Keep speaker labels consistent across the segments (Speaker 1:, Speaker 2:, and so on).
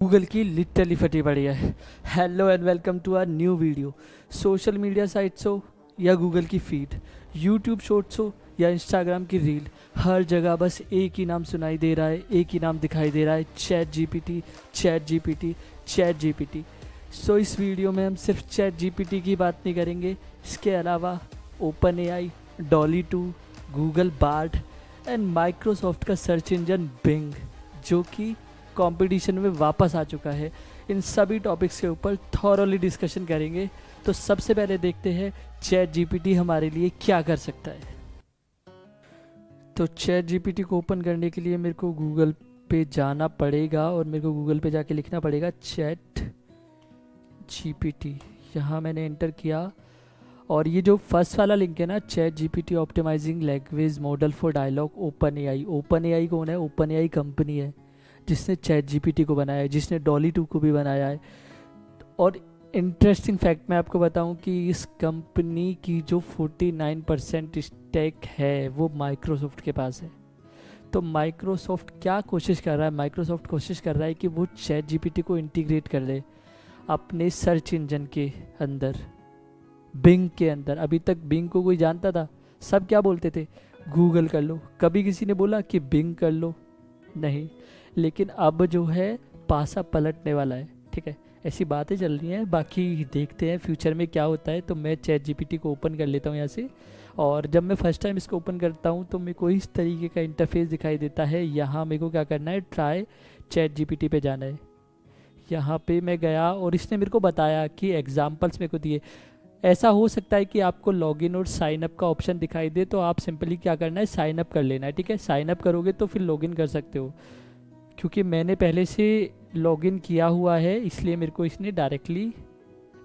Speaker 1: Google की literally फटी पड़ी है। Hello and welcome to our new video. Social media sites हो या गूगल की फीड, यूट्यूब शॉर्ट्स हो या इंस्टाग्राम की रील, हर जगह बस एक ही नाम सुनाई दे रहा है, एक ही नाम दिखाई दे रहा है, chat GPT, chat GPT, chat GPT. So इस वीडियो में हम सिर्फ चैट जीपीटी की बात नहीं करेंगे, इसके अलावा open AI, Dolly 2, Google Bard and Microsoft का सर्च इंजन बिंग, जो कि कंपटीशन में वापस आ चुका है। इन सभी टॉपिक्स के ऊपर थॉरली डिस्कशन करेंगे। तो सबसे पहले देखते हैं चैट जीपीटी हमारे लिए क्या कर सकता है। तो चैट जीपीटी को ओपन करने के लिए मेरे को गूगल पे जाना पड़ेगा और मेरे को गूगल पे जाके लिखना पड़ेगा चैट जीपीटी। यहाँ मैंने एंटर किया और ये जो फर्स्ट वाला लिंक है ना, chat GPT optimizing language model for dialogue open AI. Open AI कौन है? ओपन एआई कंपनी है जिसने चैट जीपीटी को बनाया है, जिसने डॉली 2 को भी बनाया है। और इंटरेस्टिंग फैक्ट मैं आपको बताऊं कि इस कंपनी की जो 49% स्टेक है वो माइक्रोसॉफ्ट के पास है। तो माइक्रोसॉफ्ट क्या कोशिश कर रहा है? माइक्रोसॉफ्ट कोशिश कर रहा है कि वो चैट जीपीटी को इंटीग्रेट कर ले अपने सर्च इंजन के अंदर, बिंग के अंदर। अभी तक बिंग को कोई जानता था? सब क्या बोलते थे? गूगल कर लो। कभी किसी ने बोला कि बिंग कर लो? नहीं। लेकिन अब जो है पासा पलटने वाला है। ठीक है, ऐसी बातें चल रही हैं, बाकी देखते हैं फ्यूचर में क्या होता है। तो मैं चैट जीपीटी को ओपन कर लेता हूँ यहाँ से। और जब मैं फर्स्ट टाइम इसको ओपन करता हूँ तो मेरे को इस तरीके का इंटरफेस दिखाई देता है। यहाँ मेरे को क्या करना है? ट्राई चैट जीपीटी पे जाना है। यहाँ पे मैं गया और इसने मेरे को बताया कि एग्जाम्पल्स मेरे को दिए। ऐसा हो सकता है कि आपको लॉगिन और साइन अप का ऑप्शन दिखाई दे, तो आप सिंपली क्या करना है? साइन अप कर लेना है। ठीक है, साइन अप करोगे तो फिर लॉगिन कर सकते हो। क्योंकि मैंने पहले से लॉगिन किया हुआ है, इसलिए मेरे को इसने डायरेक्टली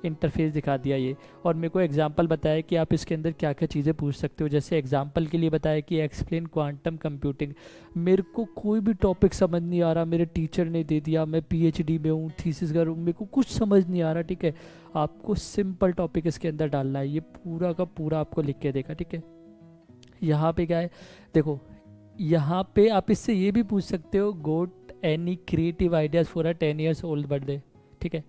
Speaker 1: इंटरफेस दिखा दिया ये। और मेरे को एग्जांपल बताया कि आप इसके अंदर क्या क्या चीज़ें पूछ सकते हो। जैसे एग्जांपल के लिए बताया कि एक्सप्लेन क्वांटम कंप्यूटिंग। मेरे को कोई भी टॉपिक समझ नहीं आ रहा, मेरे टीचर ने दे दिया, मैं पीएचडी में हूँ, थीसिस कर रहा हूँ, मेरे को कुछ समझ नहीं आ रहा। ठीक है, आपको सिंपल टॉपिक इसके अंदर डालना है, ये पूरा का पूरा आपको लिख के देगा। ठीक है, यहाँ पे क्या है देखो, यहाँ पे आप इससे ये भी पूछ सकते हो, got any creative ideas for a 10 years old birthday. ठीक है,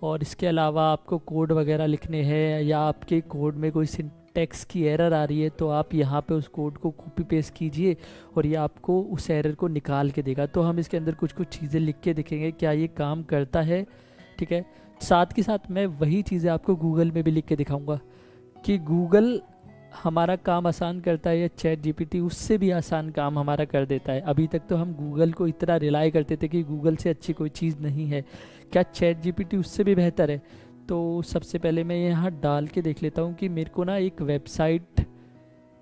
Speaker 1: और इसके अलावा आपको कोड वगैरह लिखने हैं या आपके कोड में कोई सिंटैक्स की एरर आ रही है तो आप यहाँ पे उस कोड को कॉपी पेस्ट कीजिए और ये आपको उस एरर को निकाल के देगा। तो हम इसके अंदर कुछ कुछ चीज़ें लिख के देखेंगे क्या ये काम करता है। ठीक है, साथ के साथ मैं वही चीज़ें आपको गूगल में भी लिख के दिखाऊंगा कि गूगल हमारा काम आसान करता है या चैट जीपीटी उससे भी आसान काम हमारा कर देता है। अभी तक तो हम गूगल को इतना रिलाई करते थे कि गूगल से अच्छी कोई चीज़ नहीं है। क्या चैट जीपीटी उससे भी बेहतर है? तो सबसे पहले मैं यहाँ डाल के देख लेता हूँ कि मेरे को ना एक वेबसाइट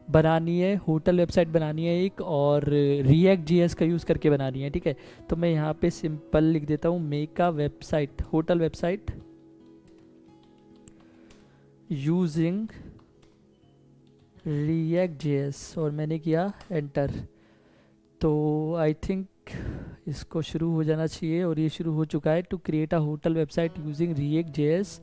Speaker 1: बनानी है, होटल वेबसाइट बनानी है एक, और रिएक्ट जीएस का यूज़ करके बनानी है। ठीक है, तो मैं यहाँ पे सिंपल लिख देता हूँ make a website, hotel website using React JS, और मैंने किया एंटर। तो आई थिंक इसको शुरू हो जाना चाहिए और ये शुरू हो चुका है। To create a hotel website using React JS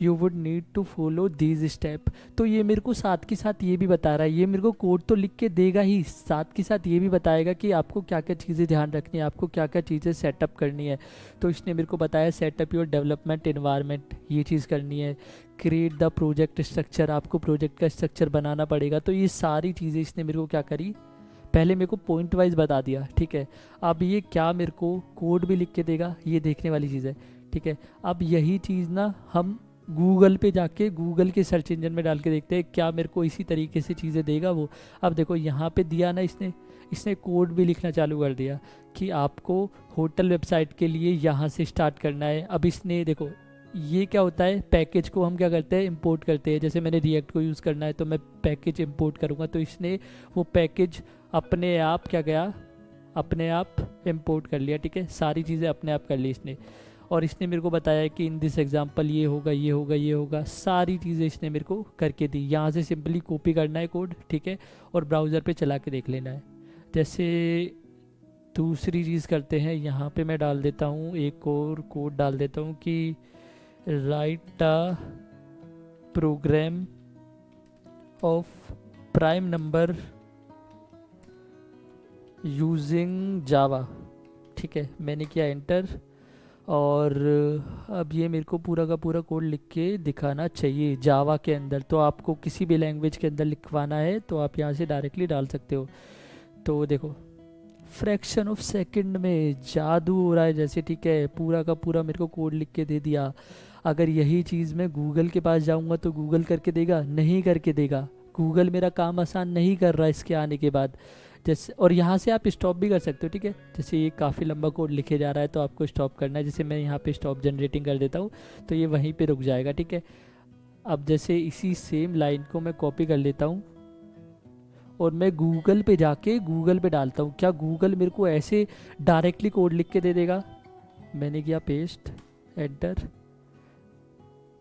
Speaker 1: you would need to follow these step. तो ये मेरे को साथ के साथ ये भी बता रहा है, ये मेरे को कोड तो लिख के देगा ही, साथ के साथ ये भी बताएगा कि आपको क्या क्या चीज़ें ध्यान रखनी है, आपको क्या क्या चीज़ें सेटअप करनी है। तो इसने मेरे को बताया सेटअप योर डेवलपमेंट इन्वायरमेंट, ये चीज़ करनी है। क्रिएट द प्रोजेक्ट स्ट्रक्चर, आपको प्रोजेक्ट का स्ट्रक्चर बनाना पड़ेगा। तो ये सारी चीज़ें इसने मेरे को क्या करी, पहले मेरे को पॉइंट वाइज बता दिया। ठीक है, अब ये क्या मेरे को कोड भी लिख के देगा, ये देखने वाली चीज़ है। ठीक है, अब यही चीज़ ना हम गूगल पे जाके गूगल के सर्च इंजन में डाल के देखते हैं क्या मेरे को इसी तरीके से चीज़ें देगा वो। अब देखो यहाँ पे दिया ना इसने, इसने कोड भी लिखना चालू कर दिया कि आपको होटल वेबसाइट के लिए यहाँ से स्टार्ट करना है। अब इसने देखो ये क्या होता है, पैकेज को हम क्या करते हैं, इंपोर्ट करते हैं। जैसे मैंने रिएक्ट को यूज़ करना है तो मैं पैकेज इंपोर्ट करूँगा, तो इसने वो पैकेज अपने आप क्या गया, अपने आप इंपोर्ट कर लिया। ठीक है, सारी चीज़ें अपने आप कर ली इसने। और इसने मेरे को बताया कि इन दिस एग्जांपल ये होगा, ये होगा, ये होगा, सारी चीज़ें इसने मेरे को करके दी। यहाँ से सिंपली कॉपी करना है कोड। ठीक है, और ब्राउज़र पे चला के देख लेना है। जैसे दूसरी चीज़ करते हैं, यहाँ पे मैं डाल देता हूँ एक और कोड डाल देता हूँ कि write a program of prime number using Java. ठीक है, मैंने किया एंटर और अब ये मेरे को पूरा का पूरा कोड लिख के दिखाना चाहिए जावा के अंदर। तो आपको किसी भी लैंग्वेज के अंदर लिखवाना है तो आप यहाँ से डायरेक्टली डाल सकते हो। तो देखो फ्रैक्शन ऑफ सेकंड में जादू हो रहा है जैसे, ठीक है, पूरा का पूरा मेरे को कोड लिख के दे दिया। अगर यही चीज़ मैं गूगल के पास जाऊंगा तो गूगल करके देगा? नहीं करके देगा। गूगल मेरा काम आसान नहीं कर रहा इसके आने के बाद। जैसे, और यहाँ से आप स्टॉप भी कर सकते हो, ठीक है। जैसे ये काफ़ी लंबा कोड लिखे जा रहा है तो आपको स्टॉप करना है। जैसे मैं यहाँ पे स्टॉप जनरेटिंग कर देता हूँ तो ये वहीं पे रुक जाएगा, ठीक है। अब जैसे इसी सेम लाइन को मैं कॉपी कर लेता हूँ और मैं गूगल पे जाके गूगल पे डालता हूँ। क्या गूगल मेरे को ऐसे डायरेक्टली कोड लिख के दे देगा? मैंने किया पेस्ट, एंटर।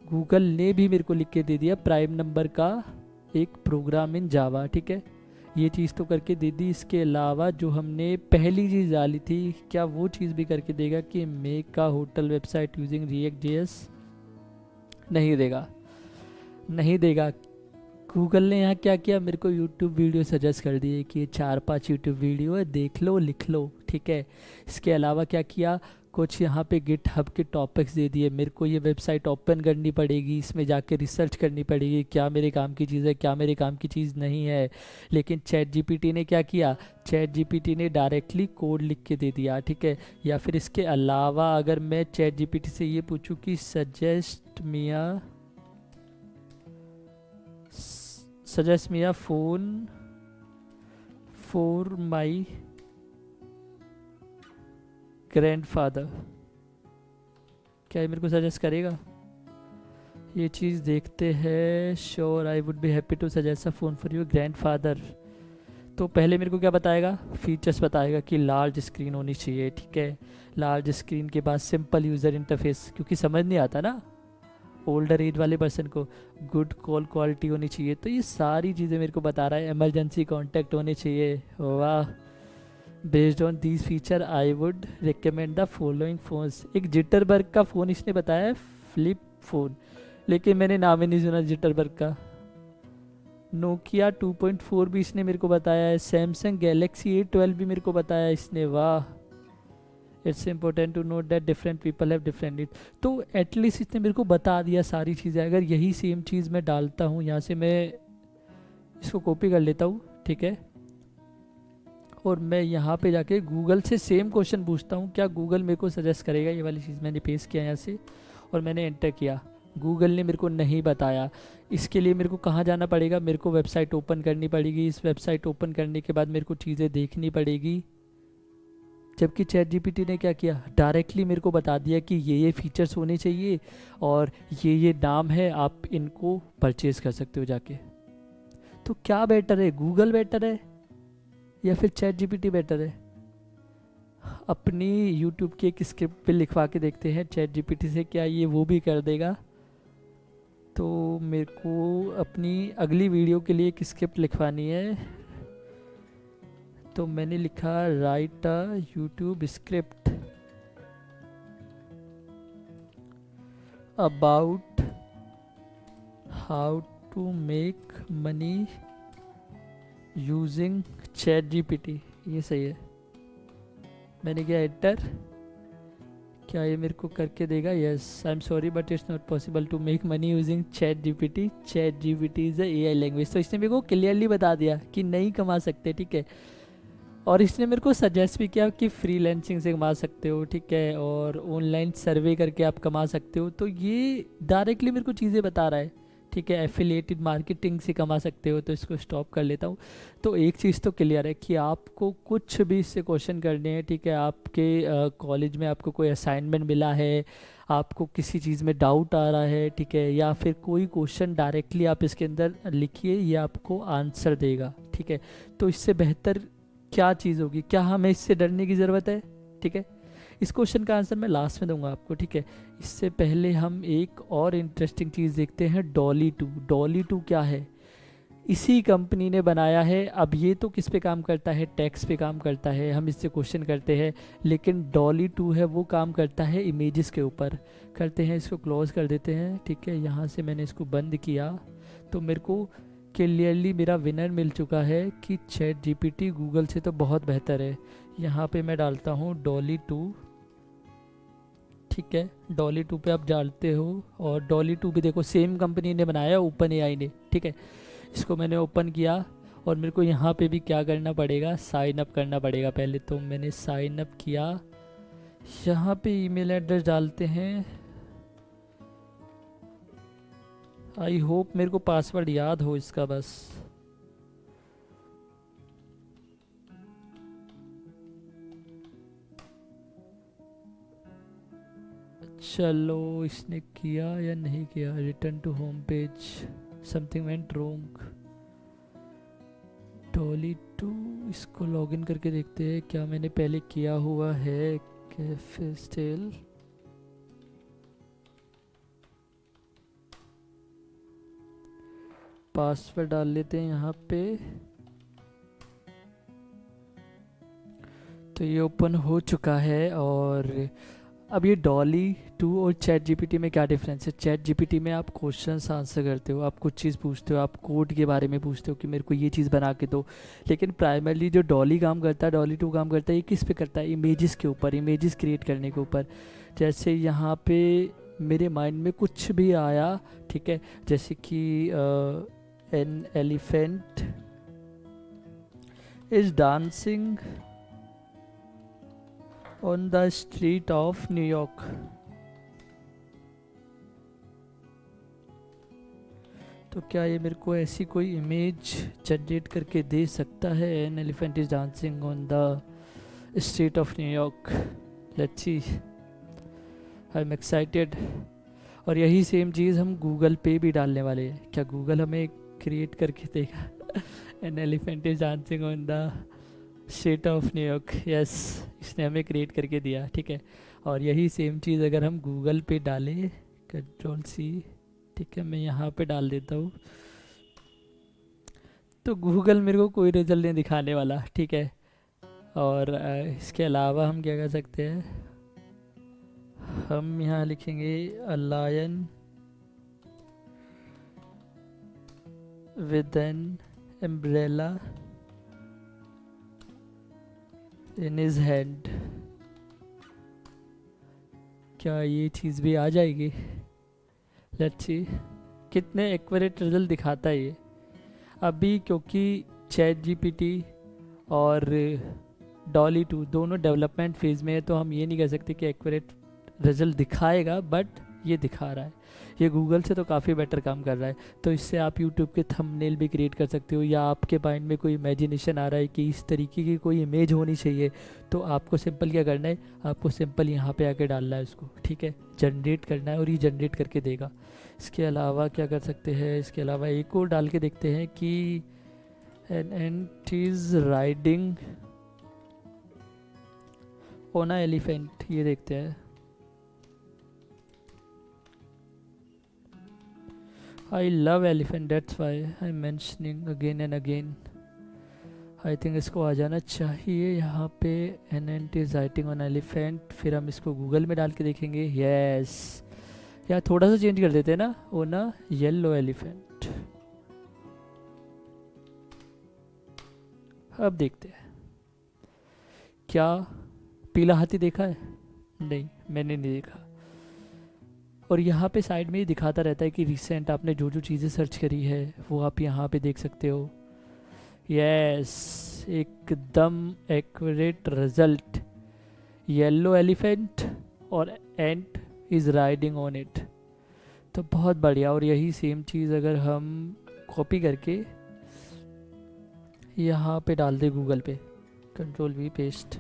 Speaker 1: गूगल ने भी मेरे को लिख के दे दिया प्राइम नंबर का एक प्रोग्राम इन जावा, ठीक है। ये चीज़ तो करके दे दी। इसके अलावा जो हमने पहली चीज़ डाली थी, क्या वो चीज़ भी करके देगा कि मेक का hotel website using React JS? नहीं देगा, नहीं देगा। गूगल ने यहाँ क्या किया, मेरे को यूट्यूब वीडियो सजेस्ट कर दिए कि ये 4-5 यूट्यूब वीडियो है, देख लो, लिख लो, ठीक है। इसके अलावा क्या किया, कुछ यहाँ पे गिट हब के टॉपिक्स दे दिए। मेरे को ये वेबसाइट ओपन करनी पड़ेगी, इसमें जाके रिसर्च करनी पड़ेगी क्या मेरे काम की चीज़ है, क्या मेरे काम की चीज़ नहीं है। लेकिन चैट जीपीटी ने क्या किया, चैट जीपीटी ने डायरेक्टली कोड लिख के दे दिया, ठीक है। या फिर इसके अलावा अगर मैं चैट जीपीटी से ये पूछूं कि suggest me a phone for my grandfather, क्या ये मेरे को सजेस्ट करेगा? ये चीज़ देखते हैं। Sure, I would be happy to suggest a phone for your grandfather. तो पहले मेरे को क्या बताएगा, फीचर्स बताएगा कि लार्ज स्क्रीन होनी चाहिए, ठीक है। लार्ज स्क्रीन के बाद सिंपल यूज़र इंटरफेस, क्योंकि समझ नहीं आता ना ओल्डर एज वाले पर्सन को। गुड कॉल क्वालिटी होनी चाहिए। तो ये सारी चीज़ें मेरे को बता रहा है। इमरजेंसी कॉन्टैक्ट होने चाहिए। वाह। Based on these feature I would recommend the following phones. एक जिटरबर्ग का फ़ोन इसने बताया है, फ्लिप फ़ोन, लेकिन मैंने नाम ही नहीं सुना जिटरबर्ग का। नोकिया 2.4 भी इसने मेरे को बताया है। सैमसंग गैलेक्सी A12 भी मेरे को बताया है इसने। वाह। It's important to note that different people have different need. तो एटलीस्ट इसने मेरे को बता दिया सारी चीज़ें। अगर यही सेम चीज़ मैं डालता हूँ, यहाँ से मैं इसको कॉपी कर लेता हूँ, ठीक है, और मैं यहाँ पे जाके गूगल से सेम क्वेश्चन पूछता हूँ, क्या गूगल मेरे को सजेस्ट करेगा? ये वाली चीज़ मैंने पेस्ट किया यहाँ से और मैंने एंटर किया। गूगल ने मेरे को नहीं बताया। इसके लिए मेरे को कहाँ जाना पड़ेगा, मेरे को वेबसाइट ओपन करनी पड़ेगी। इस वेबसाइट ओपन करने के बाद मेरे को चीज़ें देखनी पड़ेगी। जबकि चैट जीपीटी ने क्या किया, डायरेक्टली मेरे को बता दिया कि ये फीचर्स होने चाहिए और ये नाम है, आप इनको परचेज़ कर सकते हो जाके। तो क्या बेटर है, गूगल बेटर है या फिर चैट जीपीटी बेटर है? अपनी यूट्यूब की एक स्क्रिप्ट पे लिखवा के देखते हैं चैट जीपीटी से, क्या ये वो भी कर देगा। तो मेरे को अपनी अगली वीडियो के लिए एक स्क्रिप्ट लिखवानी है। तो मैंने लिखा write a YouTube script about how to make money using chat GPT. ये सही है। मैंने किया एंटर। क्या ये मेरे को करके देगा? Yes, I am sorry but it's not possible to make money using chat GPT. Chat GPT is a AI language. तो इसने मेरे को क्लियरली बता दिया कि नहीं कमा सकते, ठीक है। और इसने मेरे को सजेस्ट भी किया कि फ्रीलांसिंग से कमा सकते हो, ठीक है, और ऑनलाइन सर्वे करके आप कमा सकते हो। तो ये डायरेक्टली मेरे को चीज़ें बता रहा है, ठीक है। एफिलिएटेड मार्केटिंग से कमा सकते हो। तो इसको स्टॉप कर लेता हूँ। तो एक चीज़ तो क्लियर है कि आपको कुछ भी इससे क्वेश्चन करने हैं, ठीक है। आपके कॉलेज में आपको कोई असाइनमेंट मिला है, आपको किसी चीज़ में डाउट आ रहा है, ठीक है, या फिर कोई क्वेश्चन डायरेक्टली आप इसके अंदर लिखिए, ये आपको आंसर देगा, ठीक है। तो इससे बेहतर क्या चीज़ होगी? क्या हमें इससे डरने की ज़रूरत है? ठीक है, इस क्वेश्चन का आंसर मैं लास्ट में दूंगा आपको, ठीक है। इससे पहले हम एक और इंटरेस्टिंग चीज़ देखते हैं, डॉली 2। डॉली 2 क्या है? इसी कंपनी ने बनाया है। अब ये तो किस पे काम करता है, टैक्स पे काम करता है, हम इससे क्वेश्चन करते हैं। लेकिन डॉली 2 है वो काम करता है इमेजेस के ऊपर। करते हैं, इसको क्लोज कर देते हैं, ठीक है। यहाँ से मैंने इसको बंद किया तो मेरे को क्लियरली मेरा विनर मिल चुका है कि चैट जीपीटी गूगल से तो बहुत बेहतर है। यहाँ पे मैं डालता हूँ डॉली 2, ठीक है, डॉली 2 पे आप डालते हो, और डॉली 2 भी देखो सेम कंपनी ने बनाया, ओपन एआई ने, ठीक है। इसको मैंने ओपन किया, और मेरे को यहाँ पे भी क्या करना पड़ेगा, साइन अप करना पड़ेगा। पहले तो मैंने साइन अप किया, यहाँ पे ईमेल एड्रेस डालते हैं। आई होप मेरे को पासवर्ड याद हो इसका बस। चलो, इसने किया या नहीं किया, return to home page, something went wrong. Dalle 2, इसको लॉगिन करके देखते हैं क्या मैंने पहले किया हुआ है। कैफे स्टेल, पासवर्ड डाल लेते हैं यहाँ पे। तो ये ओपन हो चुका है। और अब ये डॉली 2 और चैट जीपीटी में क्या डिफरेंस है। चैट जीपीटी में आप क्वेश्चंस आंसर करते हो, आप कुछ चीज़ पूछते हो, आप कोड के बारे में पूछते हो कि मेरे को ये चीज़ बना के दो। लेकिन प्राइमरली जो डॉली काम करता है, डॉली 2 काम करता है, ये किस पे करता है, इमेजेस के ऊपर, इमेजेस क्रिएट करने के ऊपर। जैसे यहाँ पे मेरे माइंड में कुछ भी आया, ठीक है, जैसे कि an elephant is dancing on the street of New York. तो क्या ये मेरे को ऐसी कोई इमेज जनरेट करके दे सकता है। An elephant is dancing on the street of New York. Let's see, I am excited. और यही सेम चीज़ हम गूगल पे भी डालने वाले हैं। क्या गूगल हमें क्रिएट करके देगा। An elephant is dancing on the street of New York, yes, इसने हमें क्रिएट करके दिया, ठीक है। और यही सेम चीज़ अगर हम गूगल पे डालें, कंट्रोल सी, ठीक है, मैं यहाँ पे डाल देता हूँ, तो गूगल मेरे को कोई रिजल्ट नहीं दिखाने वाला, ठीक है। और इसके अलावा हम क्या कर सकते हैं, हम यहाँ लिखेंगे a lion with an umbrella in his hand. क्या ये चीज़ भी आ जाएगी। लेट्स सी कितने एक्यूरेट रिजल्ट दिखाता है ये। अभी क्योंकि चैट जीपीटी और डॉली 2 दोनों डेवलपमेंट फेज़ में है, तो हम ये नहीं कह सकते कि एक्यूरेट रिजल्ट दिखाएगा, बट ये दिखा रहा है। ये गूगल से तो काफ़ी बेटर काम कर रहा है। तो इससे आप यूट्यूब के थंबनेल भी क्रिएट कर सकते हो, या आपके माइंड में कोई इमेजिनेशन आ रहा है कि इस तरीके की कोई इमेज होनी चाहिए, तो आपको सिंपल क्या करना है, आपको सिंपल यहाँ पे आके डालना है उसको, ठीक है, जनरेट करना है, और ये जनरेट करके देगा। इसके अलावा क्या कर सकते हैं, इसके अलावा एक और डाल के देखते हैं कि an ant is riding on a elephant, ये देखते हैं। I love elephant, that's why I'm mentioning again and again. I think इसको आ जाना चाहिए यहाँ पे। An ant is writing on elephant, फिर हम इसको गूगल में डाल के देखेंगे। यस, यार थोड़ा सा चेंज कर देते हैं ना, ओ ना, येलो एलिफेंट। अब देखते हैं क्या पीला हाथी देखा है। नहीं, मैंने नहीं देखा। और यहाँ पे साइड में ही दिखाता रहता है कि रिसेंट आपने जो जो चीज़ें सर्च करी है वो आप यहाँ पे देख सकते हो। यस, एकदम एक्यूरेट रिजल्ट। येलो एलिफेंट और एंट इज़ राइडिंग ऑन इट, तो बहुत बढ़िया। और यही सेम चीज़ अगर हम कॉपी करके यहाँ पे डाल दे गूगल पे, कंट्रोल वी पेस्ट,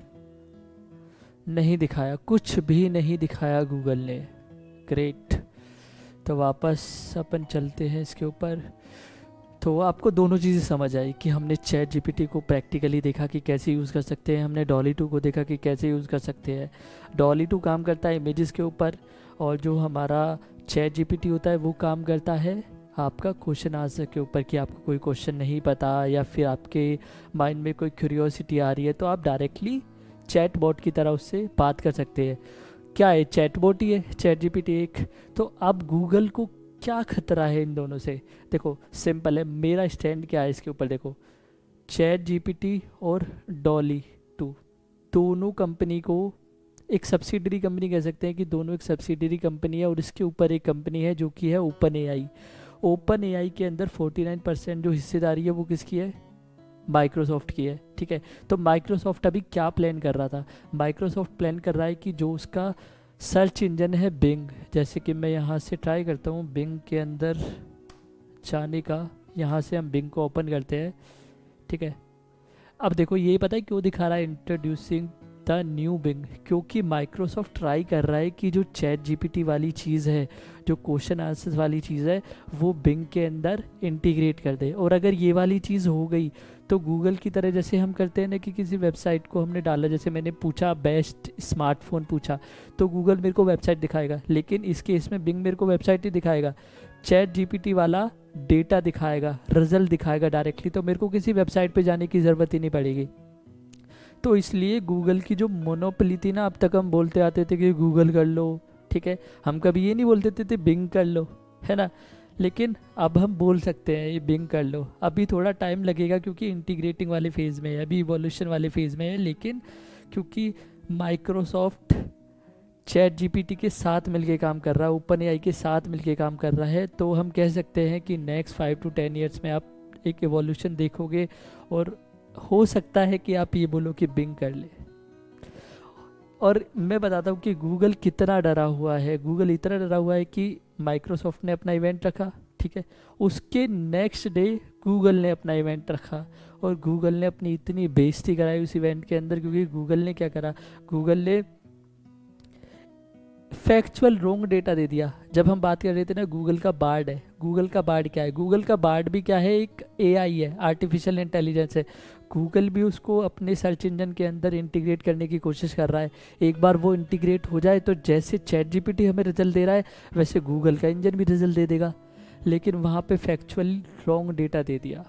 Speaker 1: नहीं दिखाया, कुछ भी नहीं दिखाया गूगल ने। ग्रेट। तो वापस अपन चलते हैं इसके ऊपर। तो आपको दोनों चीज़ें समझ आई कि हमने चैट जीपीटी को प्रैक्टिकली देखा कि कैसे यूज़ कर सकते हैं, हमने डॉली 2 को देखा कि कैसे यूज़ कर सकते हैं। डॉली 2 काम करता है इमेजेस के ऊपर, और जो हमारा चैट जीपीटी होता है वो काम करता है आपका क्वेश्चन आंसर के ऊपर, कि आपको कोई क्वेश्चन नहीं पता या फिर आपके माइंड में कोई क्यूरियोसिटी आ रही है, तो आप डायरेक्टली चैट बॉट की तरह उससे बात कर सकते हैं। क्या है, चैट बॉट ही है चैट जीपीटी एक। तो अब गूगल को क्या खतरा है इन दोनों से। देखो सिंपल है, मेरा स्टैंड क्या है इसके ऊपर। देखो, चैट जीपीटी और डॉली 2 दोनों कंपनी को एक सब्सिडरी कंपनी कह सकते हैं कि दोनों एक सब्सिडरी कंपनी है, और इसके ऊपर एक कंपनी है जो कि है ओपन एआई। ओपन एआई के अंदर 49% जो हिस्सेदारी है वो किसकी है, माइक्रोसॉफ्ट की है। ठीक है, तो माइक्रोसॉफ्ट अभी क्या प्लान कर रहा था, माइक्रोसॉफ्ट प्लान कर रहा है कि जो उसका सर्च इंजन है बिंग, जैसे कि मैं यहाँ से ट्राई करता हूँ बिंग के अंदर जाने का, यहाँ से हम बिंग को ओपन करते हैं। ठीक है, अब देखो ये पता है क्यों दिखा रहा है इंट्रोड्यूसिंग द न्यू बिंग, क्योंकि माइक्रोसॉफ्ट ट्राई कर रहा है कि जो चैट जीपीटी वाली चीज़ है, जो क्वेश्चन आंसर्स वाली चीज़ है, वो बिंग के अंदर इंटीग्रेट कर दे। और अगर ये वाली चीज़ हो गई तो गूगल की तरह जैसे हम करते हैं ना कि किसी वेबसाइट को हमने डाला, जैसे मैंने पूछा बेस्ट स्मार्टफोन पूछा तो गूगल मेरे को वेबसाइट दिखाएगा, लेकिन इस केस में बिंग मेरे को वेबसाइट ही दिखाएगा, चैट जीपीटी वाला डेटा दिखाएगा, रिजल्ट दिखाएगा डायरेक्टली, तो मेरे को किसी वेबसाइट पे जाने की ज़रूरत ही नहीं पड़ेगी। तो इसलिए गूगल की जो मोनोपोली थी ना, अब तक हम बोलते आते थे कि गूगल कर लो, ठीक है, हम कभी ये नहीं बोलते थे बिंग कर लो, है ना, लेकिन अब हम बोल सकते हैं ये बिंग कर लो। अभी थोड़ा टाइम लगेगा क्योंकि इंटीग्रेटिंग वाले फेज़ में है, अभी इवोल्यूशन वाले फेज़ में है, लेकिन क्योंकि माइक्रोसॉफ्ट चैट जीपीटी के साथ मिलके काम कर रहा है, ओपन एआई के साथ मिलके काम कर रहा है, तो हम कह सकते हैं कि नेक्स्ट 5 to 10 ईयर्स में आप एक एवोल्यूशन देखोगे, और हो सकता है कि आप ये बोलो कि बिंग कर ले। और मैं बताता हूँ कि गूगल कितना डरा हुआ है, गूगल इतना डरा हुआ है कि माइक्रोसॉफ्ट ने अपना इवेंट रखा, ठीक है, उसके नेक्स्ट डे गूगल ने अपना इवेंट रखा, और गूगल ने अपनी इतनी बेइज्जती कराई उस इवेंट के अंदर, क्योंकि गूगल ने क्या करा, गूगल ने फैक्चुअल रॉन्ग डेटा दे दिया। जब हम बात कर रहे थे ना गूगल का बार्ड है, गूगल का बार्ड क्या है, गूगल का बार्ड भी क्या है, एक एआई है, आर्टिफिशियल इंटेलिजेंस है। गूगल भी उसको अपने सर्च इंजन के अंदर इंटीग्रेट करने की कोशिश कर रहा है। एक बार वो इंटीग्रेट हो जाए तो जैसे चैट जीपीटी हमें रिजल्ट दे रहा है, वैसे गूगल का इंजन भी रिजल्ट दे देगा, लेकिन वहाँ पे फैक्चुअल रॉन्ग डेटा दे दिया।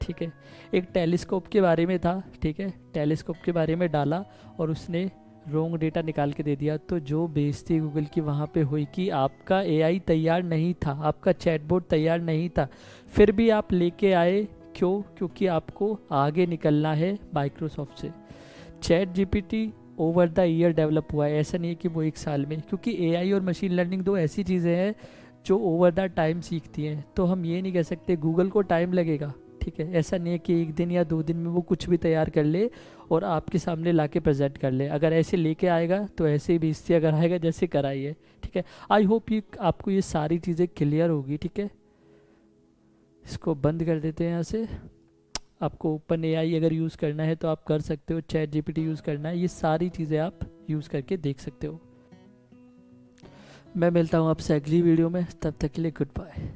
Speaker 1: ठीक है, एक टेलीस्कोप के बारे में था, ठीक है, टेलीस्कोप के बारे में डाला और उसने रॉन्ग डेटा निकाल के दे दिया, तो जो बेइज्जती गूगल की वहाँ पे हुई कि आपका एआई तैयार नहीं था, आपका चैटबॉट तैयार नहीं था, फिर भी आप लेके आए, क्यों, क्योंकि आपको आगे निकलना है माइक्रोसॉफ्ट से। Chat GPT over the year develop हुआ है, ऐसा नहीं है कि वो एक साल में, क्योंकि एआई और मशीन लर्निंग दो ऐसी चीज़ें हैं जो ओवर द टाइम सीखती हैं, तो हम ये नहीं कह सकते गूगल को टाइम लगेगा। ठीक है, ऐसा नहीं है कि एक दिन या 2 दिन में वो कुछ भी तैयार कर ले और आपके सामने ला के प्रेजेंट कर ले। अगर ऐसे लेके आएगा तो ऐसे ही बेइज्जती अगर आएगा जैसे कराई है। ठीक है, आई होप ये आपको ये सारी चीज़ें क्लियर होगी। ठीक है, इसको बंद कर देते हैं यहाँ से। आपको ओपन एआई अगर यूज़ करना है तो आप कर सकते हो, चैट जीपीटी यूज़ करना है, ये सारी चीज़ें आप यूज़ करके देख सकते हो। मैं मिलता हूँ आपसे अगली वीडियो में, तब तक के लिए गुड बाय।